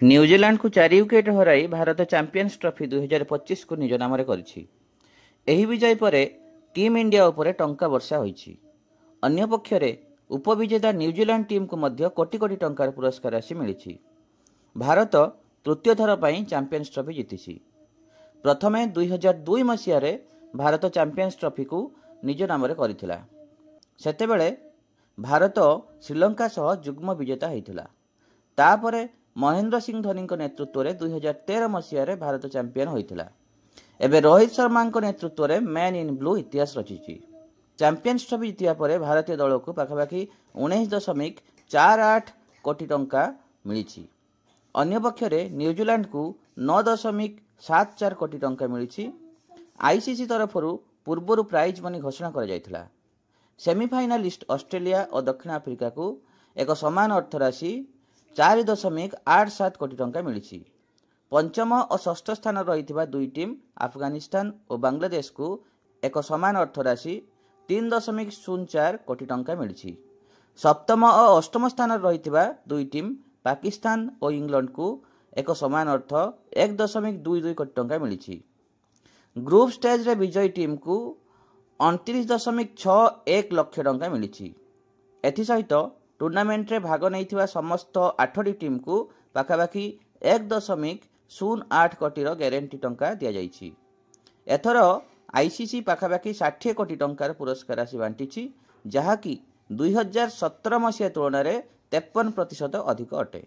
New Zealand को 4 wicket हराई Bharat champions trophy 2025 को निज नाम एही विजय पर टीम इंडिया उपरे टंका वर्षा होईछि। अन्य पक्षरे उपविजेता न्यूजीलैंड टीम को मध्य कोटी कोटी टंकार पुरस्कार राशि मिली। भारत तृतीय थर पर चैंपियंस ट्रॉफी जीति। प्रथमे 2002 मसीह भारत चैंपियंस ट्रॉफी को निज नाम करथिला। सेतेबेले भारत श्रीलंका सह जुग्म विजेता होइथिला। तापरे महेंद्र सिंह धोनी नेतृत्व में 2013 मसीह भारत चैंपियन होइथिला। एबे रोहित शर्मा नेतृत्व में मैन इन ब्लू इतिहास रचिछि। चैंपियंस ट्रॉफी जीतिया पर भारतीय दल को पाखापाखि 19.48 कोटी टंका मिली। अन्य पक्षरे न्यूजीलैंड को 9.74 कोटी टंका मिली। आईसीसी तरफ पूर्व प्राइज मनी घोषणा कर जायथिला। सेमीफाइनालिस्ट ऑस्ट्रेलिया और दक्षिण आफ्रिका को एक समान अर्थराशि 4.87 कोटी टंका मिली। पंचम और षष्ठ स्थान रही दुई टीम अफगानिस्तान और बांग्लादेश को एक समान अर्थराशि 3.04 कोटी टंका मिली। सप्तम और अष्टम स्थान रही दुई टीम पाकिस्तान और इंग्लैंड को एक समान अर्थ 1.22 कोटी टंका मिली। ग्रुप स्टेज रे विजयी टीम को 29.61 लाख टंका मिली। एसहित टूर्नामेंट रे भाग नहीं समस्त 8 टीम को पाखापाखि 1.08 कोटी ग्यारंटी टंका दि जाइछि। एथर आईसीसी पाखापाखि 60 कोटी टंकार पुरस्कार राशि बांटी, जहाँकि 2017 मसीहा तुलन में 53% अधिक अटे।